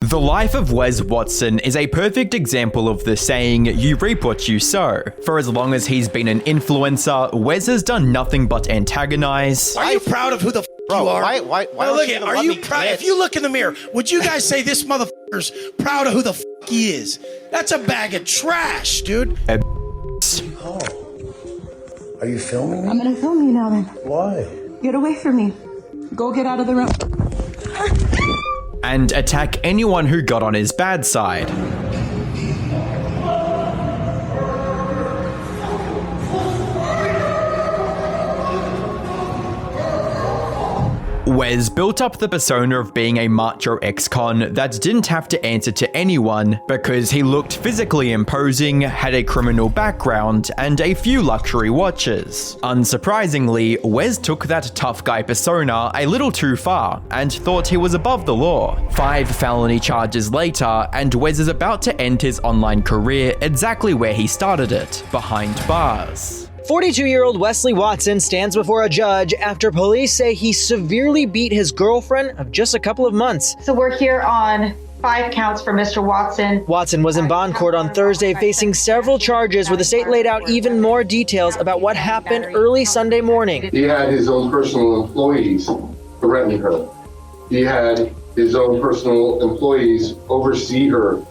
The life of Wes Watson is a perfect example of the saying, you reap what you sow. For as long as he's been an influencer, Wes has done nothing but antagonize. Are you proud of who the you are? Why look at, are you proud? If you look in the mirror, would you guys say this motherfucker's proud of who the he is? That's a bag of trash, dude. Oh. Are you filming me? I'm gonna film you now then. Why? Get away from me. Go get out of the room. And attack anyone who got on his bad side. Wes built up the persona of being a macho ex-con that didn't have to answer to anyone because he looked physically imposing, had a criminal background, and a few luxury watches. Unsurprisingly, Wes took that tough guy persona a little too far and thought he was above the law. 5 felony charges later, and Wes is about to end his online career exactly where he started it, behind bars. 42-year-old Wesley Watson stands before a judge after police say he severely beat his girlfriend of just a couple of months. So we're here on 5 counts for Mr. Watson. Watson was in bond court on Thursday facing several charges where the state laid out even more details about what happened early Sunday morning. He had his own personal employees threaten her. He had his own personal employees oversee her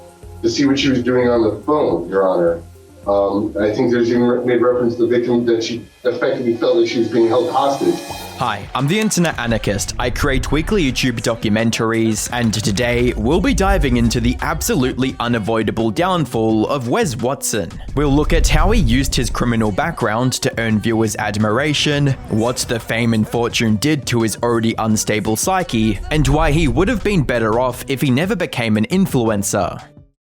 to see what she was doing on the phone, Your Honor. I think there's even made reference to the victim that she effectively felt like she was being held hostage. Hi, I'm the Internet Anarchist. I create weekly YouTube documentaries, and today we'll be diving into the absolutely unavoidable downfall of Wes Watson. We'll look at how he used his criminal background to earn viewers' admiration, what the fame and fortune did to his already unstable psyche, and why he would have been better off if he never became an influencer.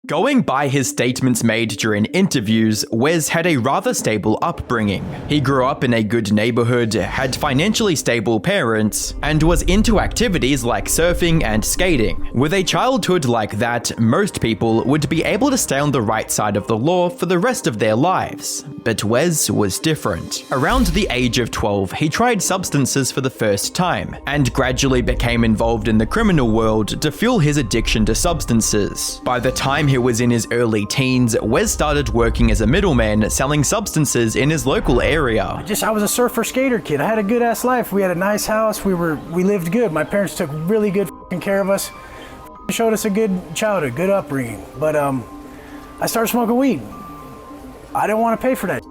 Going by his statements made during interviews, Wes had a rather stable upbringing. He grew up in a good neighborhood, had financially stable parents, and was into activities like surfing and skating. With a childhood like that, most people would be able to stay on the right side of the law for the rest of their lives. But Wes was different. Around the age of 12, he tried substances for the first time, and gradually became involved in the criminal world to fuel his addiction to substances. By the time he was in his early teens, Wes started working as a middleman selling substances in his local area. I was a surfer skater kid. I had a good ass life. We had a nice house. We lived good. My parents took really good care of us. Showed us a good childhood, good upbringing. But I started smoking weed. I didn't want to pay for that.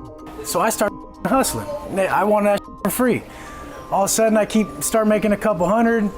So I started hustling. I wanted that for free. All of a sudden I start making a couple hundred.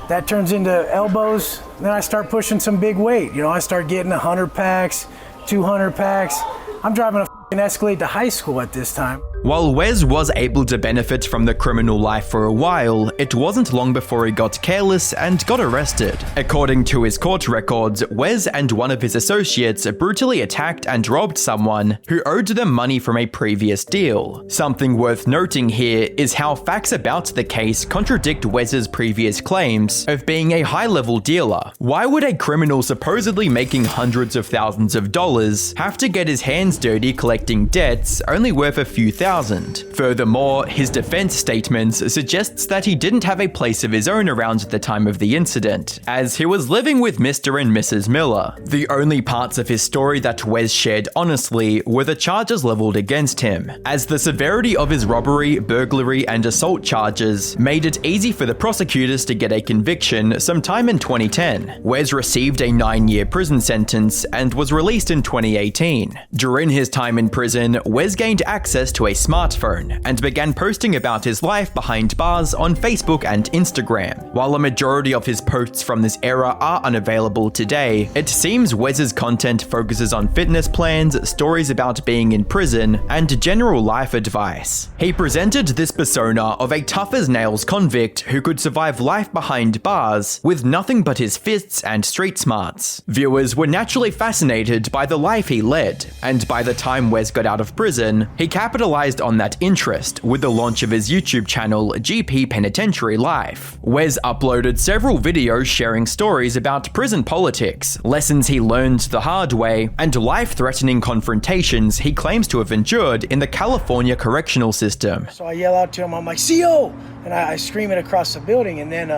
That turns into elbows. Then I start pushing some big weight. You know, I start getting 100 packs, 200 packs. I'm driving a Escalade to high school at this time. While Wes was able to benefit from the criminal life for a while, it wasn't long before he got careless and got arrested. According to his court records, Wes and one of his associates brutally attacked and robbed someone who owed them money from a previous deal. Something worth noting here is how facts about the case contradict Wes's previous claims of being a high-level dealer. Why would a criminal supposedly making hundreds of thousands of dollars have to get his hands dirty collecting debts only worth a few thousand? Furthermore, his defense statements suggests that he didn't have a place of his own around the time of the incident, as he was living with Mr. and Mrs. Miller. The only parts of his story that Wes shared honestly were the charges leveled against him, as the severity of his robbery, burglary, and assault charges made it easy for the prosecutors to get a conviction sometime in 2010. Wes received a 9-year prison sentence and was released in 2018. During his time in prison, Wes gained access to a smartphone and began posting about his life behind bars on Facebook and Instagram. While a majority of his posts from this era are unavailable today, it seems Wes's content focuses on fitness plans, stories about being in prison, and general life advice. He presented this persona of a tough-as-nails convict who could survive life behind bars with nothing but his fists and street smarts. Viewers were naturally fascinated by the life he led, and by the time Wes got out of prison, he capitalized on that interest with the launch of his YouTube channel, GP Penitentiary Life. Wes uploaded several videos sharing stories about prison politics, lessons he learned the hard way, and life-threatening confrontations he claims to have endured in the California correctional system. So I yell out to him, I'm like, CO! And I scream it across the building, and then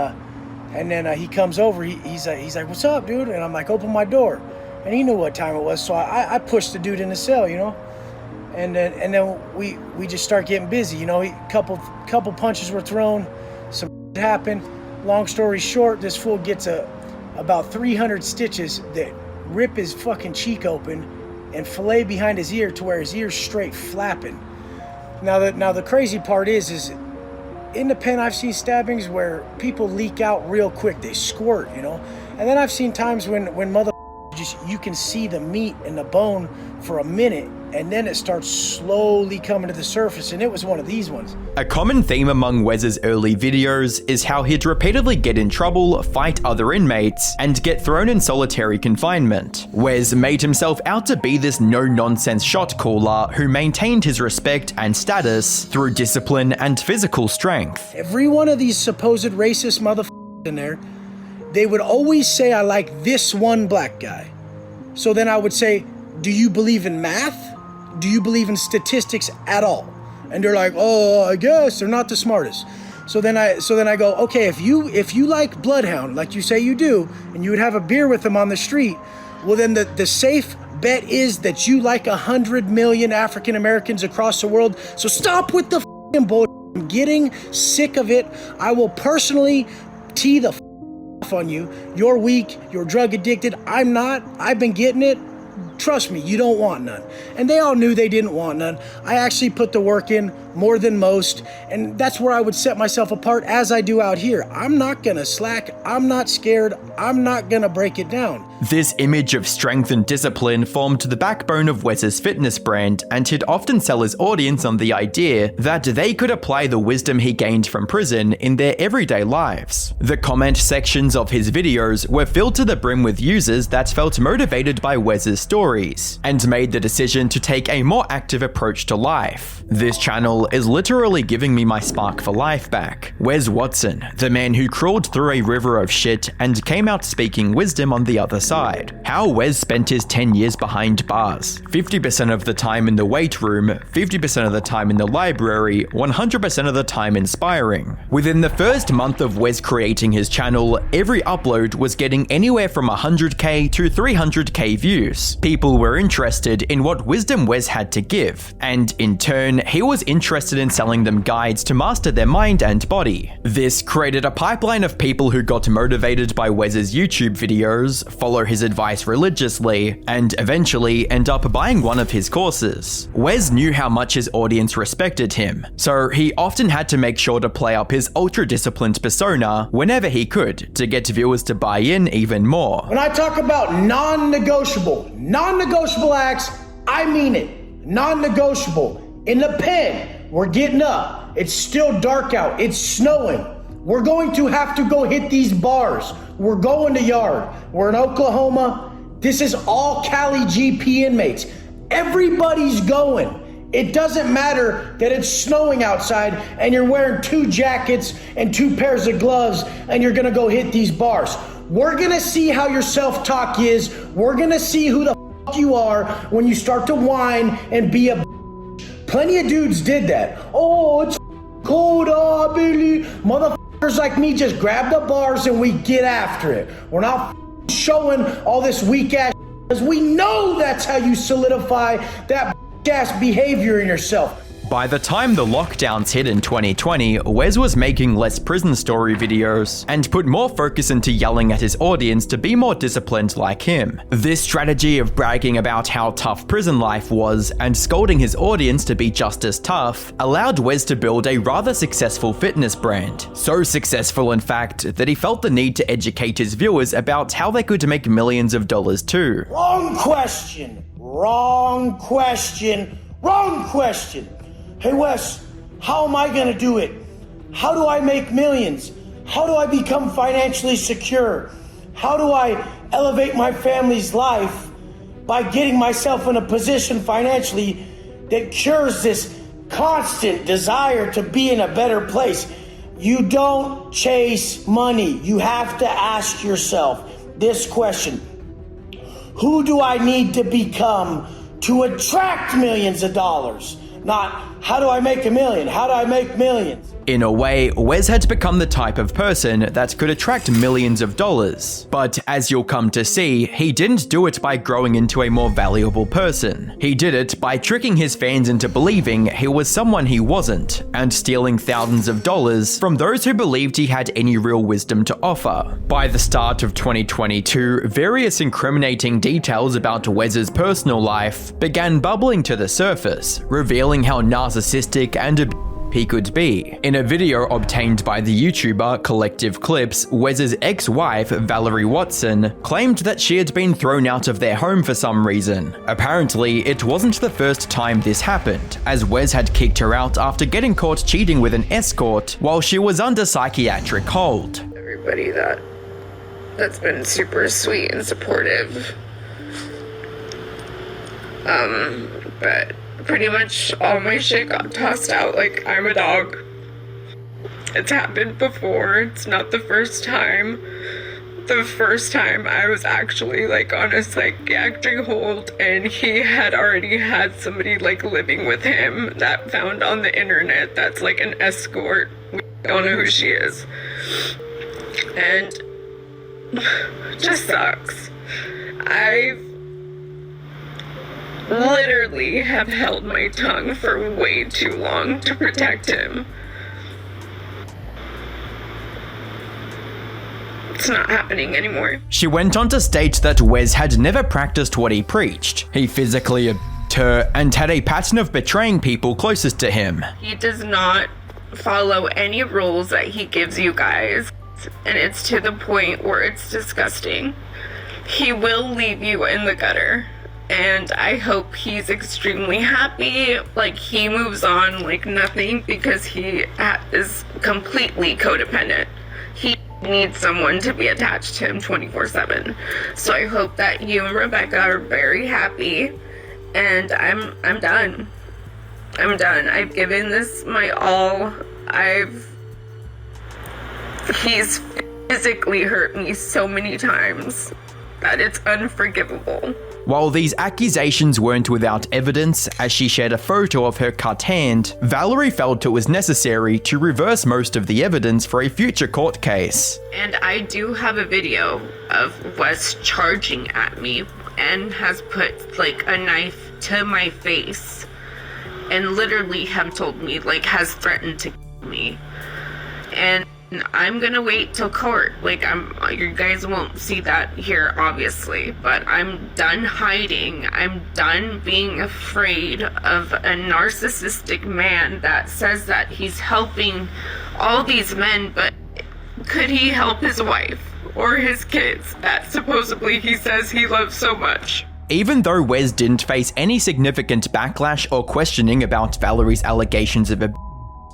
And then he comes over, he's like, what's up, dude? And I'm like, open my door. And he knew what time it was, so I pushed the dude in the cell, you know? And then we just start getting busy, you know? Couple punches were thrown, some happened. Long story short, this fool gets about 300 stitches that rip his fucking cheek open and fillet behind his ear to where his ear's straight flapping. Now the crazy part is in the pen I've seen stabbings where people leak out real quick, they squirt, you know? And then I've seen times when mother just, you can see the meat and the bone for a minute, and then it starts slowly coming to the surface, and it was one of these ones. A common theme among Wes's early videos is how he'd repeatedly get in trouble, fight other inmates, and get thrown in solitary confinement. Wes made himself out to be this no-nonsense shot caller who maintained his respect and status through discipline and physical strength. Every one of these supposed racist motherfuckers in there, they would always say, I like this one black guy. So then I would say, do you believe in math? Do you believe in statistics at all? And they're like, oh, I guess they're not the smartest. So then I go, okay, if you like Bloodhound, like you say you do, and you would have a beer with them on the street, well then the safe bet is that you like 100 million African Americans across the world. So stop with the f***ing bullshit. I'm getting sick of it. I will personally tee the off on you. You're weak, you're drug addicted. I'm not. I've been getting it. Trust me, you don't want none. And they all knew they didn't want none. I actually put the work in more than most, and that's where I would set myself apart as I do out here. I'm not gonna slack, I'm not scared, I'm not gonna break it down. This image of strength and discipline formed the backbone of Wes's fitness brand, and he'd often sell his audience on the idea that they could apply the wisdom he gained from prison in their everyday lives. The comment sections of his videos were filled to the brim with users that felt motivated by Wes's stories, and made the decision to take a more active approach to life. This channel is literally giving me my spark for life back. Wes Watson, the man who crawled through a river of shit and came out speaking wisdom on the other side. How Wes spent his 10 years behind bars. 50% of the time in the weight room, 50% of the time in the library, 100% of the time inspiring. Within the first month of Wes creating his channel, every upload was getting anywhere from 100k to 300k views. People were interested in what wisdom Wes had to give, and in turn, he was interested in selling them guides to master their mind and body. This created a pipeline of people who got motivated by Wes's YouTube videos, follow his advice religiously, and eventually end up buying one of his courses. Wes knew how much his audience respected him, so he often had to make sure to play up his ultra-disciplined persona whenever he could to get viewers to buy in even more. When I talk about non-negotiable acts, I mean it. Non-negotiable. In the pen, we're getting up. It's still dark out. It's snowing. We're going to have to go hit these bars. We're going to yard. We're in Oklahoma. This is all Cali GP inmates. Everybody's going. It doesn't matter that it's snowing outside and you're wearing 2 jackets and 2 pairs of gloves and you're gonna go hit these bars. We're gonna see how your self-talk is. We're gonna see who the f you are when you start to whine and be a Plenty of dudes did that. Oh, it's cold, oh, Billy. Motherfuckers like me just grab the bars and we get after it. We're not showing all this weak ass because we know that's how you solidify that ass behavior in yourself. By the time the lockdowns hit in 2020, Wes was making less prison story videos and put more focus into yelling at his audience to be more disciplined like him. This strategy of bragging about how tough prison life was and scolding his audience to be just as tough allowed Wes to build a rather successful fitness brand. So successful, in fact, that he felt the need to educate his viewers about how they could make millions of dollars too. Wrong question. Wrong question. Wrong question. Hey Wes, how am I gonna do it? How do I make millions? How do I become financially secure? How do I elevate my family's life by getting myself in a position financially that cures this constant desire to be in a better place? You don't chase money. You have to ask yourself this question. Who do I need to become to attract millions of dollars? Not How do I make $1 million? How do I make millions? In a way, Wes had become the type of person that could attract millions of dollars. But as you'll come to see, he didn't do it by growing into a more valuable person. He did it by tricking his fans into believing he was someone he wasn't, and stealing thousands of dollars from those who believed he had any real wisdom to offer. By the start of 2022, various incriminating details about Wes's personal life began bubbling to the surface, revealing how narcissistic and he could be. In a video obtained by the YouTuber Collective Clips, Wes's ex-wife, Valerie Watson, claimed that she had been thrown out of their home for some reason. Apparently, it wasn't the first time this happened, as Wes had kicked her out after getting caught cheating with an escort while she was under psychiatric hold. Everybody that's been super sweet and supportive. But pretty much all my shit got tossed out like I'm a dog. It's happened before. It's not the first time. The first time I was actually like on a psychiatric hold, and he had already had somebody like living with him that found on the internet that's like an escort. We don't know who she is. And just sucks. I've literally have held my tongue for way too long to protect him. It's not happening anymore. She went on to state that Wes had never practiced what he preached. He physically abused her and had a pattern of betraying people closest to him. He does not follow any rules that he gives you guys, and it's to the point where it's disgusting. He will leave you in the gutter. And I hope he's extremely happy, like he moves on like nothing, because he is completely codependent. He needs someone to be attached to him 24/7. So I hope that you and Rebecca are very happy, and I'm done. I'm done. I've given this my all. He's physically hurt me so many times that it's unforgivable. While these accusations weren't without evidence, as she shared a photo of her cut hand, Valerie felt it was necessary to reverse most of the evidence for a future court case. And I do have a video of Wes charging at me and has put like a knife to my face and literally have told me, like, has threatened to kill me. And I'm gonna wait till court. Like, you guys won't see that here, obviously, but I'm done hiding. I'm done being afraid of a narcissistic man that says that he's helping all these men, but could he help his wife or his kids that supposedly he says he loves so much? Even though Wes didn't face any significant backlash or questioning about Valerie's allegations of abuse,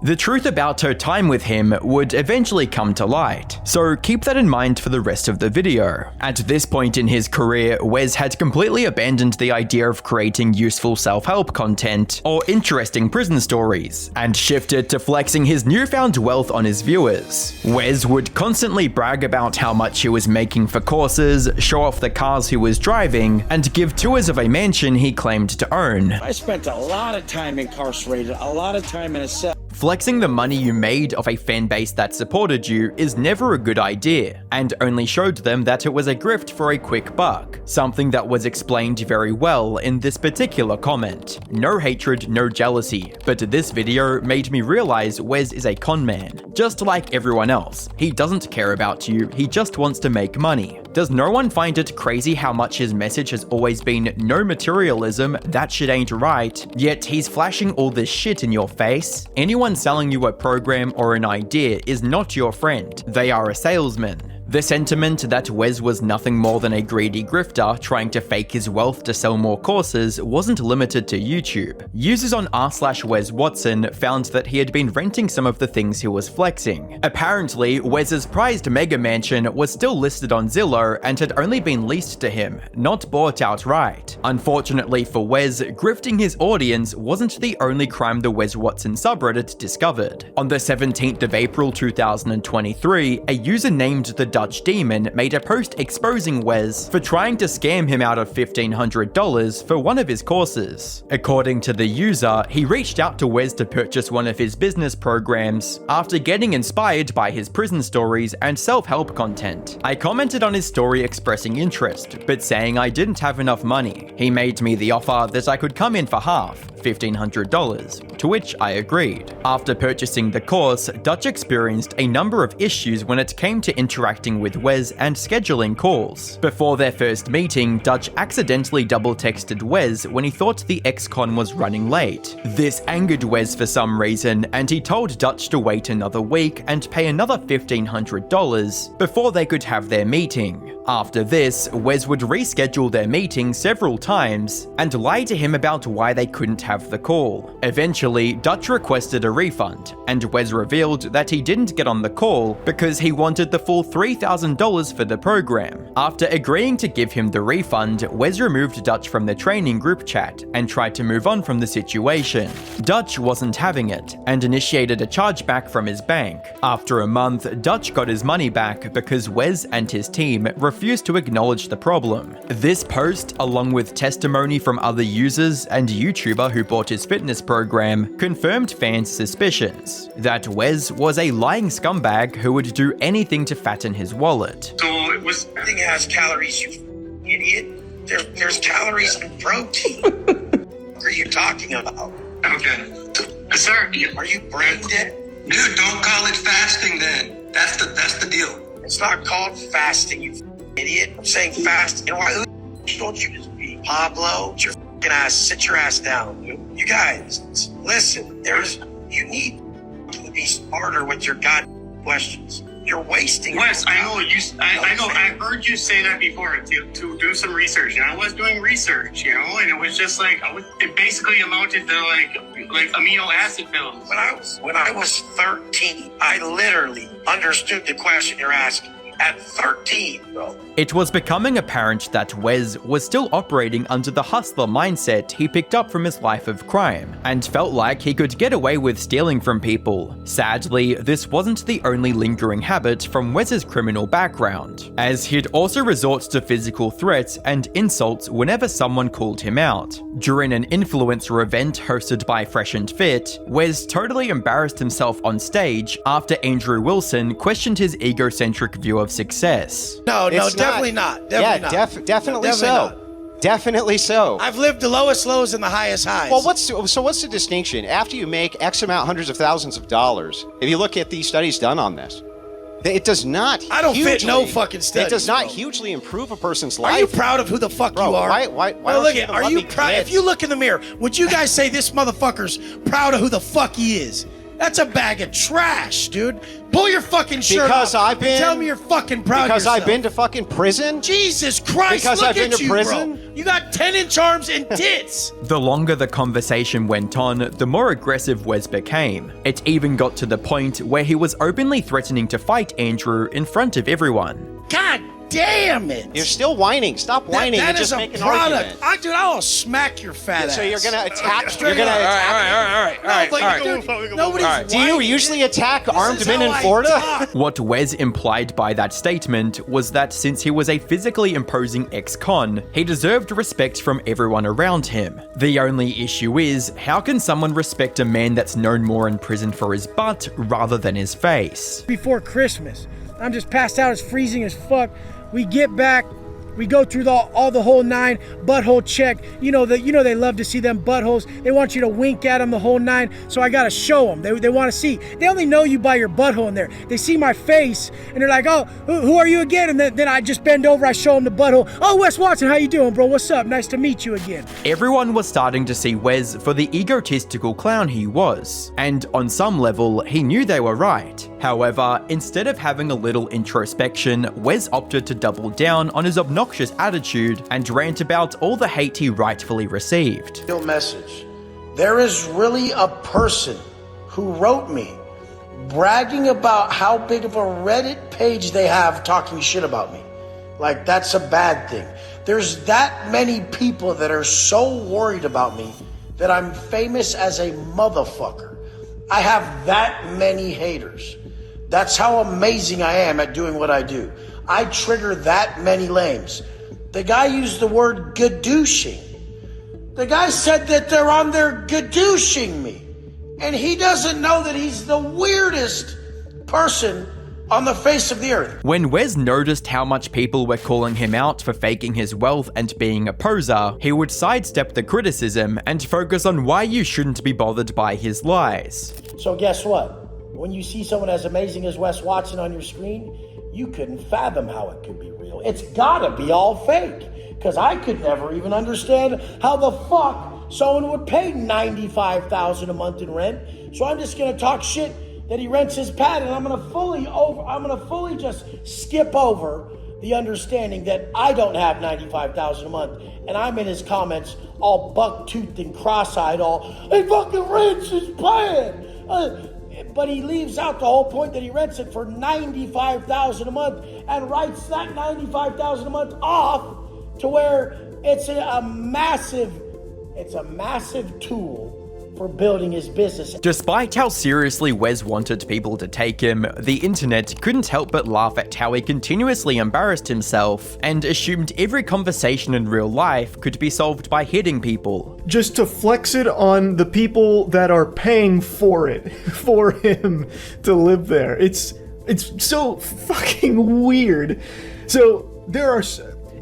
the truth about her time with him would eventually come to light, so keep that in mind for the rest of the video. At this point in his career, Wes had completely abandoned the idea of creating useful self-help content or interesting prison stories, and shifted to flexing his newfound wealth on his viewers. Wes would constantly brag about how much he was making for courses, show off the cars he was driving, and give tours of a mansion he claimed to own. I spent a lot of time incarcerated, a lot of time in a cell. Flexing the money you made off a fanbase that supported you is never a good idea, and only showed them that it was a grift for a quick buck, something that was explained very well in this particular comment. No hatred, no jealousy, but this video made me realize Wes is a con man. Just like everyone else, he doesn't care about you, he just wants to make money. Does no one find it crazy how much his message has always been no materialism, that shit ain't right, yet he's flashing all this shit in your face? Anyone selling you a program or an idea is not your friend, they are a salesman. The sentiment that Wes was nothing more than a greedy grifter trying to fake his wealth to sell more courses wasn't limited to YouTube. Users on r/Wes Watson found that he had been renting some of the things he was flexing. Apparently, Wes's prized mega mansion was still listed on Zillow and had only been leased to him, not bought outright. Unfortunately for Wes, grifting his audience wasn't the only crime the Wes Watson subreddit discovered. On the 17th of April 2023, a user named the Dutch Demon made a post exposing Wes for trying to scam him out of $1,500 for one of his courses. According to the user, he reached out to Wes to purchase one of his business programs after getting inspired by his prison stories and self-help content. I commented on his story expressing interest, but saying I didn't have enough money. He made me the offer that I could come in for half, $1,500, to which I agreed. After purchasing the course, Dutch experienced a number of issues when it came to interacting with Wes and scheduling calls. Before their first meeting, Dutch accidentally double-texted Wes when he thought the ex-con was running late. This angered Wes for some reason, and he told Dutch to wait another week and pay another $1,500 before they could have their meeting. After this, Wes would reschedule their meeting several times and lie to him about why they couldn't have the call. Eventually, Dutch requested a refund, and Wes revealed that he didn't get on the call because he wanted the full $3,000 for the program. After agreeing to give him the refund, Wes removed Dutch from the training group chat and tried to move on from the situation. Dutch wasn't having it and initiated a chargeback from his bank. After a month, Dutch got his money back because Wes and his team refused to acknowledge the problem. This post, along with testimony from other users and YouTuber who bought his fitness program, confirmed fans' suspicions that Wes was a lying scumbag who would do anything to fatten his wallet. So it was. Everything has calories, you idiot. There's calories in protein. What are you talking about? Okay. Sir, are you brain dead? Dude, don't call it fasting then. That's the deal. It's not called fasting, you idiot. I'm saying fast. And why who told you to be? Pablo, get your fucking ass, sit your ass down. You guys, listen, you need to be smarter with your goddamn questions. You're wasting. Wes, I know I heard you say that before to do some research. And I was doing research, and it was just like it basically amounted to like amino acid pills. When I was 13, I literally understood the question you're asking. At 13, bro. It was becoming apparent that Wes was still operating under the hustler mindset he picked up from his life of crime, and felt like he could get away with stealing from people. Sadly, this wasn't the only lingering habit from Wes's criminal background, as he'd also resort to physical threats and insults whenever someone called him out. During an influencer event hosted by Fresh and Fit, Wes totally embarrassed himself on stage after Andrew Wilson questioned his egocentric view of success. No, definitely not. Definitely so. Definitely so. I've lived the lowest lows and the highest highs. Well, what's the distinction? After you make X amount, hundreds of thousands of dollars, if you look at these studies done on this, it does not. I don't fit no fucking studies. It does not hugely improve a person's life. Are you proud of who the fuck you are? Why look at? Are you proud? If you look in the mirror, would you guys say this motherfucker's proud of who the fuck he is? That's a bag of trash, dude. Pull your fucking shirt off. Tell me you're fucking proud of yourself. Because I've been to fucking prison? Jesus Christ, because look I've been at to you, prison? bro. You got 10-inch arms and tits. The longer the conversation went on, the more aggressive Wes became. It even got to the point where he was openly threatening to fight Andrew in front of everyone. God damn it. You're still whining. Stop whining and just make an argument. Dude, I'll smack your fat ass. So you're going to attack? You're going to attack? All right. Nobody's Do you usually attack armed men in Florida? What Wes implied by that statement was that since he was a physically imposing ex-con, he deserved respect from everyone around him. The only issue is, how can someone respect a man that's known more in prison for his butt rather than his face? Before Christmas, I'm just passed out, it's freezing as fuck. We get back, we go through all the whole nine, butthole check. You know they love to see them buttholes. They want you to wink at them the whole nine, so I gotta show them. They want to see. They only know you by your butthole in there. They see my face, and they're like, oh, who are you again? And then I just bend over, I show them the butthole. Oh, Wes Watson, how you doing, bro? What's up? Nice to meet you again. Everyone was starting to see Wes for the egotistical clown he was, and on some level, he knew they were right. However, instead of having a little introspection, Wes opted to double down on his obnoxious attitude and rant about all the hate he rightfully received. Real message. There is really a person who wrote me bragging about how big of a Reddit page they have talking shit about me. Like, that's a bad thing. There's that many people that are so worried about me that I'm famous as a motherfucker. I have that many haters. That's how amazing I am at doing what I do. I trigger that many lames. The guy used the word gadooshing. The guy said that they're on there gadooshing me. And he doesn't know that he's the weirdest person on the face of the earth. When Wes noticed how much people were calling him out for faking his wealth and being a poser, he would sidestep the criticism and focus on why you shouldn't be bothered by his lies. So guess what? When you see someone as amazing as Wes Watson on your screen, you couldn't fathom how it could be real. It's gotta be all fake. Because I could never even understand how the fuck someone would pay $95,000 a month in rent. So I'm just gonna talk shit that he rents his pad, and I'm gonna fully just skip over the understanding that I don't have $95,000 a month, and I'm in his comments all buck-toothed and cross-eyed, he fucking rents his pad. But he leaves out the whole point that he rents it for $95,000 a month and writes that $95,000 a month off to where it's a massive tool for building his business. Despite how seriously Wes wanted people to take him, the internet couldn't help but laugh at how he continuously embarrassed himself and assumed every conversation in real life could be solved by hitting people. Just to flex it on the people that are paying for it, for him to live there. It's so fucking weird. So there are...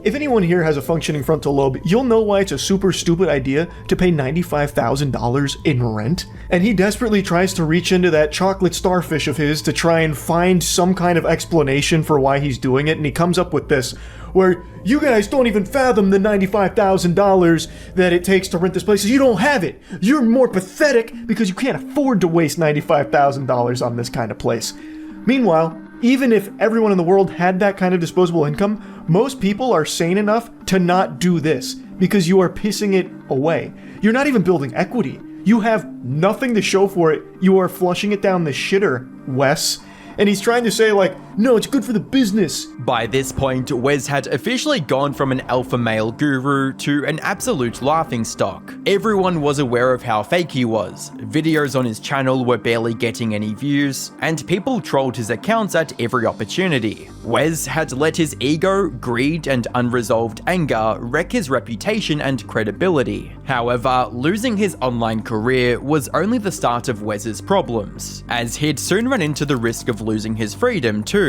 If anyone here has a functioning frontal lobe, you'll know why it's a super stupid idea to pay $95,000 in rent. And he desperately tries to reach into that chocolate starfish of his to try and find some kind of explanation for why he's doing it, and he comes up with this, where you guys don't even fathom the $95,000 that it takes to rent this place. You don't have it. You're more pathetic because you can't afford to waste $95,000 on this kind of place. Meanwhile, even if everyone in the world had that kind of disposable income, most people are sane enough to not do this because you are pissing it away. You're not even building equity. You have nothing to show for it. You are flushing it down the shitter, Wes. And he's trying to say, like, no, it's good for the business. By this point, Wes had officially gone from an alpha male guru to an absolute laughingstock. Everyone was aware of how fake he was. Videos on his channel were barely getting any views, and people trolled his accounts at every opportunity. Wes had let his ego, greed, and unresolved anger wreck his reputation and credibility. However, losing his online career was only the start of Wes's problems, as he'd soon run into the risk of losing his freedom too.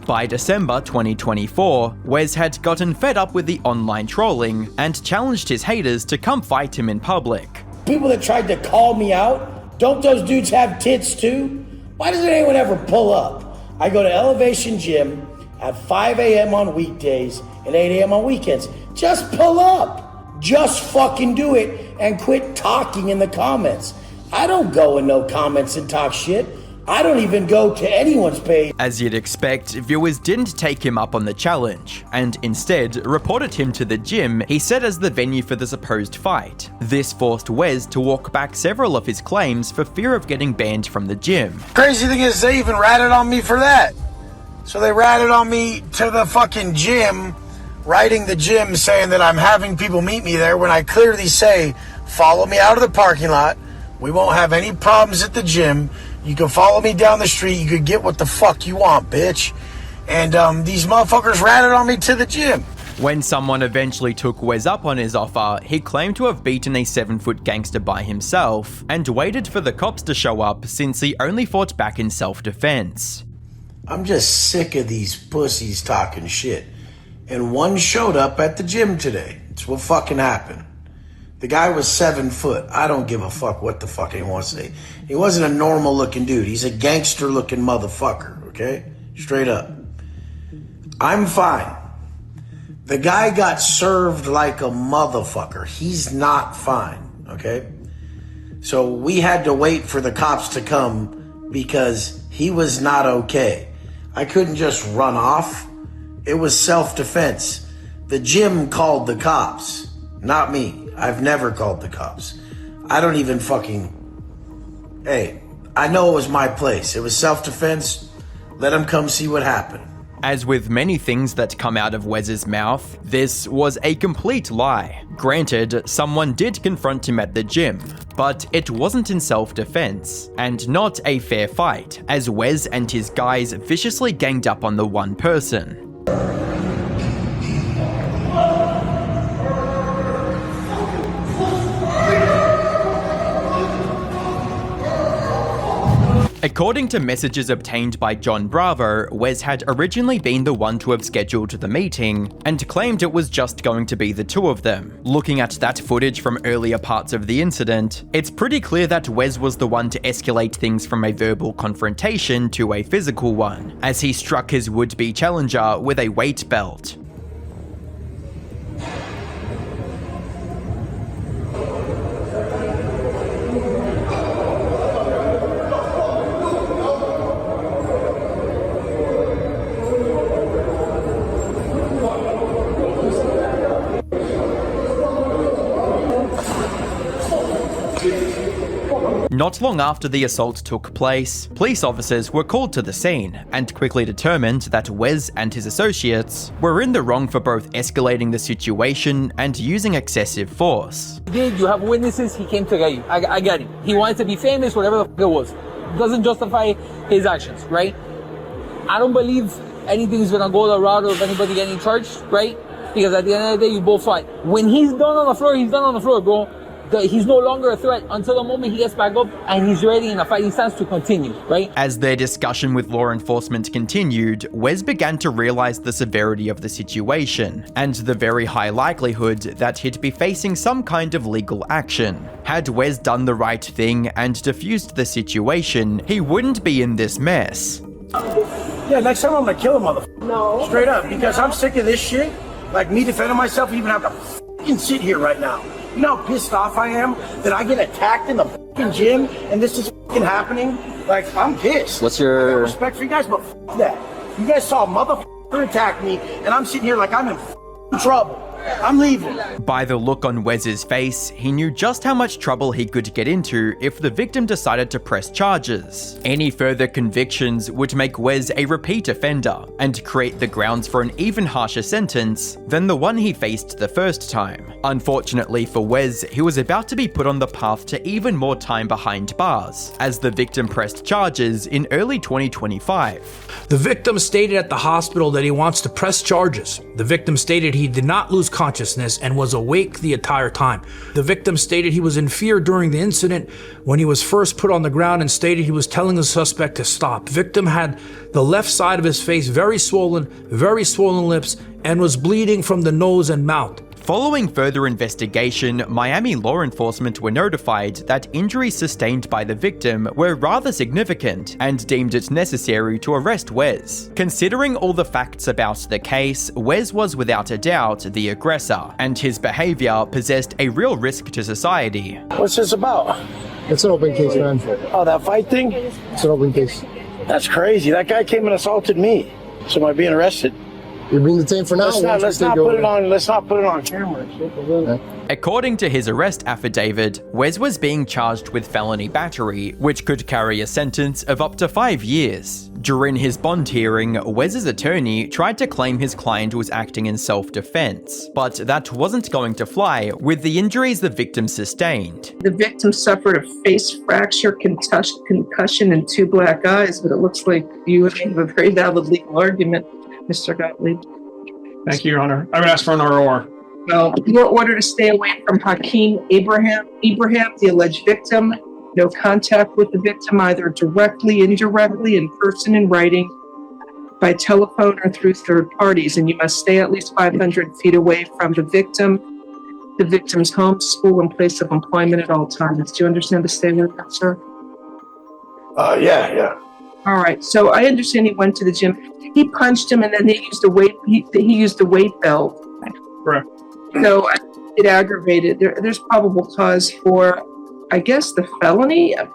By December 2024, Wes had gotten fed up with the online trolling and challenged his haters to come fight him in public. People that tried to call me out, don't those dudes have tits too? Why doesn't anyone ever pull up? I go to Elevation Gym at 5 a.m. on weekdays and 8 a.m. on weekends. Just pull up. Just fucking do it and quit talking in the comments. I don't go in no comments and talk shit. I don't even go to anyone's page. As you'd expect, viewers didn't take him up on the challenge, and instead reported him to the gym he set as the venue for the supposed fight. This forced Wes to walk back several of his claims for fear of getting banned from the gym. Crazy thing is, they even ratted on me for that. So they ratted on me to the fucking gym, writing the gym saying that I'm having people meet me there when I clearly say, follow me out of the parking lot. We won't have any problems at the gym. You can follow me down the street. You could get what the fuck you want, bitch. And these motherfuckers ratted on me to the gym. When someone eventually took Wes up on his offer, he claimed to have beaten a 7-foot gangster by himself and waited for the cops to show up since he only fought back in self-defense. I'm just sick of these pussies talking shit. And one showed up at the gym today. It's what fucking happened. The guy was 7 foot. I don't give a fuck what the fuck he wants to say. He wasn't a normal looking dude. He's a gangster looking motherfucker, okay? Straight up. I'm fine. The guy got served like a motherfucker. He's not fine, okay? So we had to wait for the cops to come because he was not okay. I couldn't just run off. It was self-defense. The gym called the cops, not me. I've never called the cops. I don't even fucking... Hey, I know it was my place. It was self-defense. Let them come see what happened. As with many things that come out of Wes's mouth, this was a complete lie. Granted, someone did confront him at the gym, but it wasn't in self-defense, and not a fair fight, as Wes and his guys viciously ganged up on the one person. According to messages obtained by John Bravo, Wes had originally been the one to have scheduled the meeting and claimed it was just going to be the two of them. Looking at that footage from earlier parts of the incident, it's pretty clear that Wes was the one to escalate things from a verbal confrontation to a physical one, as he struck his would-be challenger with a weight belt. Not long after the assault took place, police officers were called to the scene and quickly determined that Wes and his associates were in the wrong for both escalating the situation and using excessive force. You have witnesses, he came to get you. I get it. He wanted to be famous, whatever the f it was. Doesn't justify his actions, right? I don't believe anything's gonna go the route of anybody getting charged, right? Because at the end of the day, you both fight. When he's done on the floor, he's done on the floor, bro. He's no longer a threat until the moment he gets back up and he's ready in a fighting stance to continue, right? As their discussion with law enforcement continued, Wes began to realize the severity of the situation and the very high likelihood that he'd be facing some kind of legal action. Had Wes done the right thing and diffused the situation, he wouldn't be in this mess. Yeah, next time I'm gonna kill a motherfucker. No. Straight up, because I'm sick of this shit. Like me defending myself, even have to fucking sit here right now. You know how pissed off I am that I get attacked in the fucking gym and this is fucking happening? Like, I'm pissed. What's your... I got respect for you guys, but f that. You guys saw a motherfucker attack me and I'm sitting here like I'm in fucking trouble. I'm leaving. By the look on Wes's face, he knew just how much trouble he could get into if the victim decided to press charges. Any further convictions would make Wes a repeat offender and create the grounds for an even harsher sentence than the one he faced the first time. Unfortunately for Wes, he was about to be put on the path to even more time behind bars, as the victim pressed charges in early 2025. The victim stated at the hospital that he wants to press charges. The victim stated he did not lose consciousness and was awake the entire time. The victim stated he was in fear during the incident when he was first put on the ground and stated he was telling the suspect to stop. Victim had the left side of his face very swollen lips, and was bleeding from the nose and mouth. Following further investigation, Miami law enforcement were notified that injuries sustained by the victim were rather significant and deemed it necessary to arrest Wes. Considering all the facts about the case, Wes was without a doubt the aggressor, and his behavior possessed a real risk to society. What's this about? It's an open case, man. Oh, that fight thing? It's an open case. That's crazy. That guy came and assaulted me. So am I being arrested? You're being detained for now. Let's not put it on camera. According to his arrest affidavit, Wes was being charged with felony battery, which could carry a sentence of up to 5 years. During his bond hearing, Wes's attorney tried to claim his client was acting in self-defense, but that wasn't going to fly with the injuries the victim sustained. The victim suffered a face fracture, concussion, and 2 black eyes, but it looks like you have a very valid legal argument, Mr. Gottlieb. Thank you, Your Honor. I would ask for an ROR. Well, you are ordered to stay away from Hakeem Ibrahim, the alleged victim. No contact with the victim, either directly, indirectly, in person, in writing, by telephone, or through third parties. And you must stay at least 500 feet away from the victim's home, school, and place of employment at all times. Do you understand the statement, sir? Yeah. All right. So I understand he went to the gym. He punched him, and then he used a weight belt. Correct. So it aggravated. There's probable cause for, I guess, the felony. You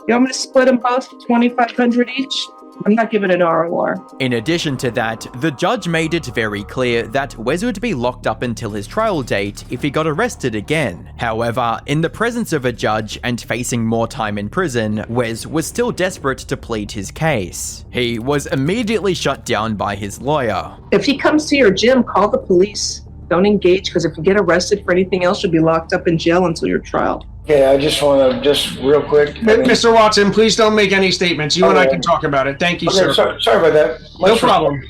want me to split them both, 2,500 each? I'm not giving an ROR. In addition to that, the judge made it very clear that Wes would be locked up until his trial date if he got arrested again. However, in the presence of a judge and facing more time in prison, Wes was still desperate to plead his case. He was immediately shut down by his lawyer. If he comes to your gym, call the police. Don't engage, because if you get arrested for anything else, you'll be locked up in jail until your trial. Yeah, I just want to, real quick. Mr. Watson, please don't make any statements. You and I can talk about it. Thank you, sir. Sorry about that.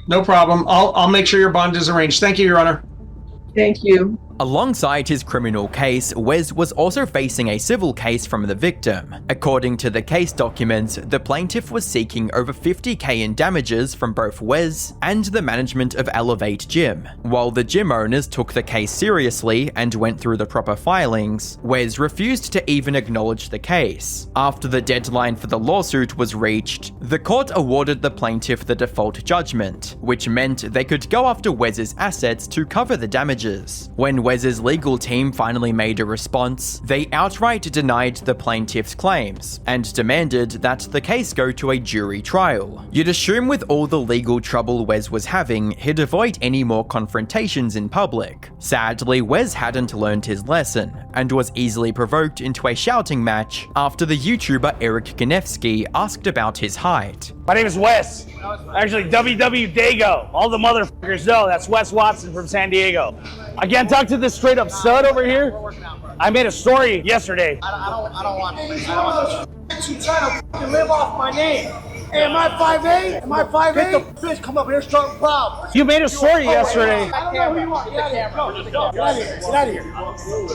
No problem. I'll make sure your bond is arranged. Thank you, Your Honor. Thank you. Alongside his criminal case, Wes was also facing a civil case from the victim. According to the case documents, the plaintiff was seeking over $50,000 in damages from both Wes and the management of Elevate Gym. While the gym owners took the case seriously and went through the proper filings, Wes refused to even acknowledge the case. After the deadline for the lawsuit was reached, the court awarded the plaintiff the default judgment, which meant they could go after Wes's assets to cover the damages. When Wes's legal team finally made a response, they outright denied the plaintiff's claims and demanded that the case go to a jury trial. You'd assume with all the legal trouble Wes was having, he'd avoid any more confrontations in public. Sadly, Wes hadn't learned his lesson and was easily provoked into a shouting match after the YouTuber Eric Ganefsky asked about his height. My name is Wes. Actually, WW Dago. All the motherfuckers know that's Wes Watson from San Diego. I can't talk to this straight up stud over here. I made a story yesterday. I don't want to. You trying to fucking live off my name? Hey, am I 5'8"? Am I 5'8"? Get the bitch, come up here, strong proud. You made a story yesterday. I don't know who you are. Get out of here. Get out of here. Get out of here.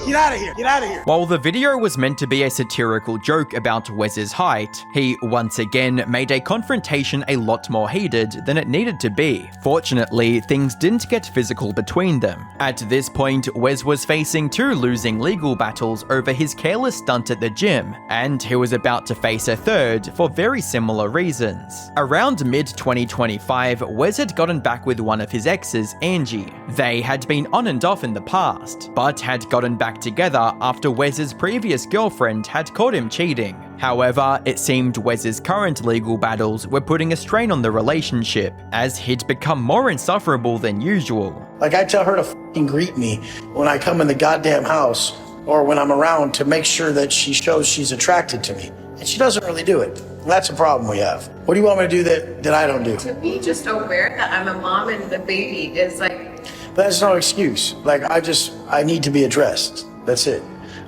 Get out of here. Get out of here. While the video was meant to be a satirical joke about Wes's height, he once again made a confrontation a lot more heated than it needed to be. Fortunately, things didn't get physical between them. At this point, Wes was facing 2 losing legal battles over his careless stunt at the gym, and he was about to face a third for very similar reasons. Around mid-2025, Wes had gotten back with one of his exes, Angie. They had been on and off in the past, but had gotten back together after Wes's previous girlfriend had caught him cheating. However, it seemed Wes's current legal battles were putting a strain on the relationship, as he'd become more insufferable than usual. Like, I tell her to fucking greet me when I come in the goddamn house or when I'm around to make sure that she shows she's attracted to me. And she doesn't really do it. That's a problem we have. What do you want me to do that I don't do? To be just aware that I'm a mom and the baby is like... But that's no excuse. Like, I need to be addressed. That's it.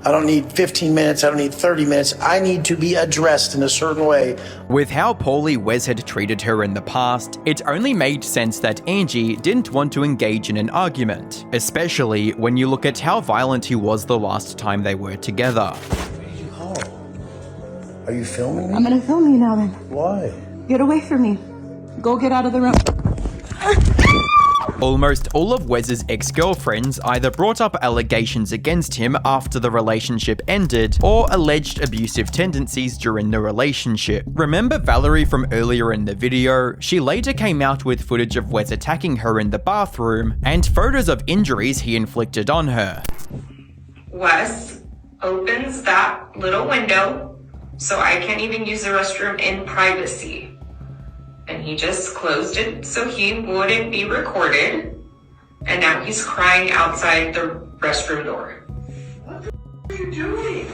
I don't need 15 minutes. I don't need 30 minutes. I need to be addressed in a certain way. With how poorly Wes had treated her in the past, it only made sense that Angie didn't want to engage in an argument, especially when you look at how violent he was the last time they were together. Are you filming me? I'm gonna film you now then. Why? Get away from me. Go get out of the room. Almost all of Wes's ex-girlfriends either brought up allegations against him after the relationship ended or alleged abusive tendencies during the relationship. Remember Valerie from earlier in the video? She later came out with footage of Wes attacking her in the bathroom and photos of injuries he inflicted on her. Wes opens that little window so I can't even use the restroom in privacy. And he just closed it so he wouldn't be recorded. And now he's crying outside the restroom door. What are you doing?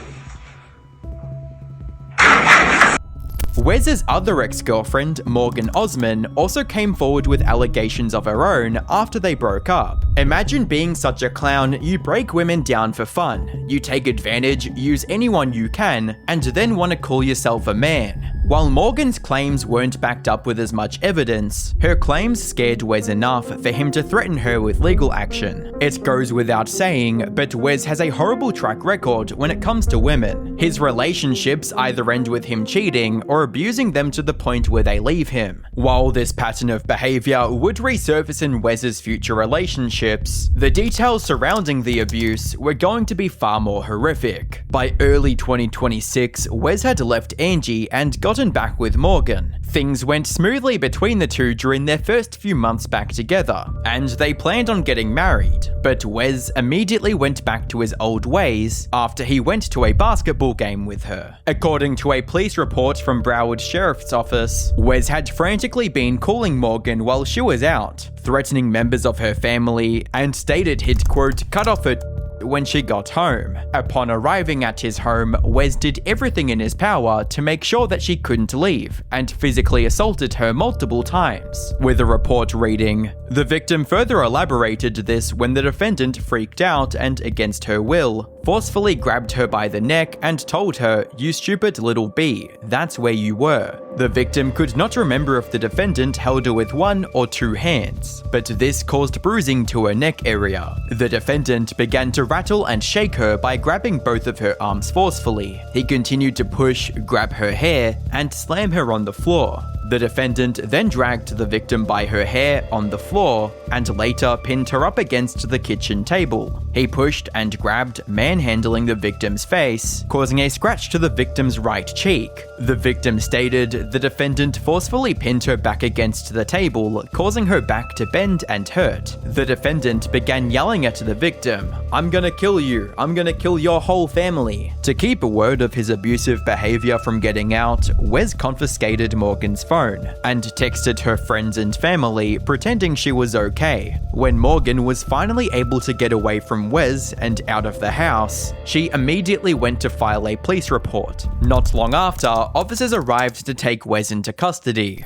Wes's other ex-girlfriend, Morgan Osman, also came forward with allegations of her own after they broke up. Imagine being such a clown, you break women down for fun, you take advantage, use anyone you can, and then want to call yourself a man. While Morgan's claims weren't backed up with as much evidence, her claims scared Wes enough for him to threaten her with legal action. It goes without saying, but Wes has a horrible track record when it comes to women. His relationships either end with him cheating or abusing them to the point where they leave him. While this pattern of behavior would resurface in Wes's future relationships, the details surrounding the abuse were going to be far more horrific. By early 2026, Wes had left Angie and gotten back with Morgan. Things went smoothly between the two during their first few months back together, and they planned on getting married. But Wes immediately went back to his old ways after he went to a basketball game with her. According to a police report from Broward Sheriff's Office, Wes had frantically been calling Morgan while she was out, threatening members of her family, and stated he'd, quote, cut off her when she got home. Upon arriving at his home, Wes did everything in his power to make sure that she couldn't leave, and physically assaulted her multiple times. With a report reading, the victim further elaborated this when the defendant freaked out and, against her will, forcefully grabbed her by the neck and told her, "You stupid little bee, that's where you were." The victim could not remember if the defendant held her with 1 or 2 hands, but this caused bruising to her neck area. The defendant began to rattle and shake her by grabbing both of her arms forcefully. He continued to push, grab her hair, and slam her on the floor. The defendant then dragged the victim by her hair on the floor and later pinned her up against the kitchen table. He pushed and grabbed, manhandling the victim's face, causing a scratch to the victim's right cheek. The victim stated the defendant forcefully pinned her back against the table, causing her back to bend and hurt. The defendant began yelling at the victim, "I'm gonna kill you, I'm gonna kill your whole family." To keep word of his abusive behavior from getting out, Wes confiscated Morgan's phone and texted her friends and family pretending she was okay. When Morgan was finally able to get away from Wes and out of the house, she immediately went to file a police report. Not long after, officers arrived to take Wes into custody.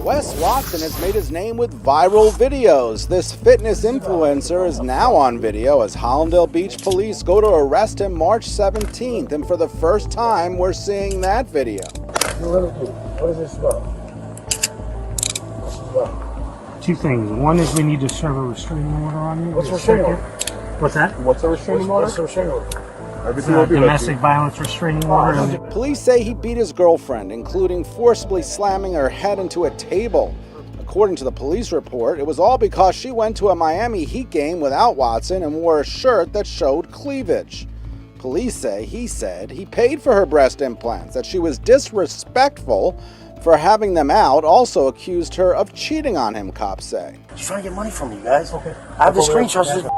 Wes Watson has made his name with viral videos. This fitness influencer is now on video as Hollandale Beach police go to arrest him March 17th, and for the first time, we're seeing that video. What is this about? Two things. One is we need to serve a restraining order on you. What's a restraining order? What's that? What's a restraining order? What's a restraining order? Everything will be domestic violence restraining order. Police say he beat his girlfriend, including forcibly slamming her head into a table. According to the police report, it was all because she went to a Miami Heat game without Watson and wore a shirt that showed cleavage. Police say he said he paid for her breast implants, that she was disrespectful for having them out, also accused her of cheating on him, cops say. He's trying to get money from you guys. Okay. I have the screenshots.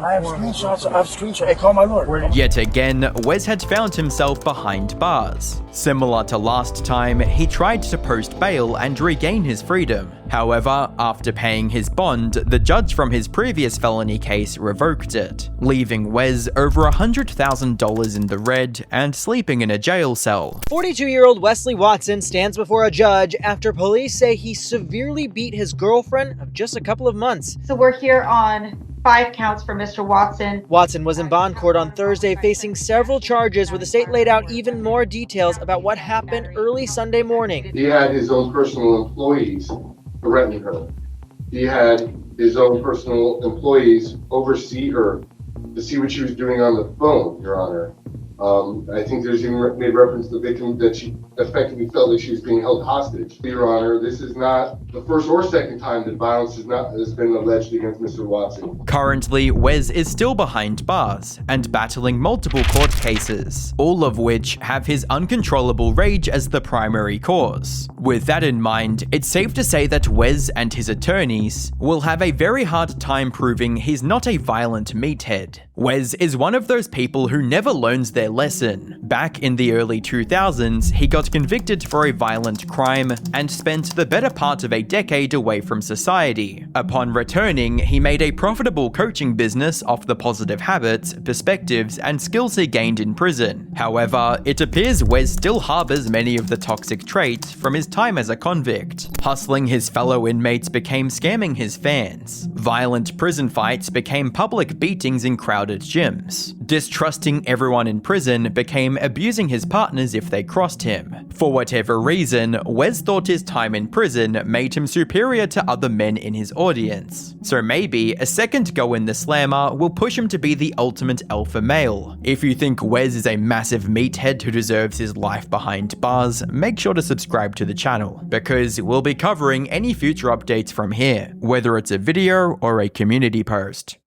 I have screenshots. Hey, call my lord. Yet again, Wes had found himself behind bars. Similar to last time, he tried to post bail and regain his freedom. However, after paying his bond, the judge from his previous felony case revoked it, leaving Wes over $100,000 in the red and sleeping in a jail cell. 42-year-old Wesley Watson stands before a judge after police say he severely beat his girlfriend of just a couple of months. So we're here on 5 counts for Mr. Watson. Watson was in bond court on Thursday facing several charges where the state laid out even more details about what happened early Sunday morning. He had his own personal employees threaten her. He had his own personal employees oversee her to see what she was doing on the phone, Your Honor. I think there's even made reference to the victim that she effectively felt like she was being held hostage. Your Honor, this is not the first or second time that violence has been alleged against Mr. Watson. Currently, Wes is still behind bars and battling multiple court cases, all of which have his uncontrollable rage as the primary cause. With that in mind, it's safe to say that Wes and his attorneys will have a very hard time proving he's not a violent meathead. Wes is one of those people who never learns their lesson. Back in the early 2000s, he got convicted for a violent crime and spent the better part of a decade away from society. Upon returning, he made a profitable coaching business off the positive habits, perspectives, and skills he gained in prison. However, it appears Wes still harbors many of the toxic traits from his time as a convict. Hustling his fellow inmates became scamming his fans. Violent prison fights became public beatings in crowded gyms. Distrusting everyone in prison became abusing his partners if they crossed him. For whatever reason, Wes thought his time in prison made him superior to other men in his audience. So maybe a second go in the slammer will push him to be the ultimate alpha male. If you think Wes is a massive meathead who deserves his life behind bars, make sure to subscribe to the channel, because we'll be covering any future updates from here, whether it's a video or a community post.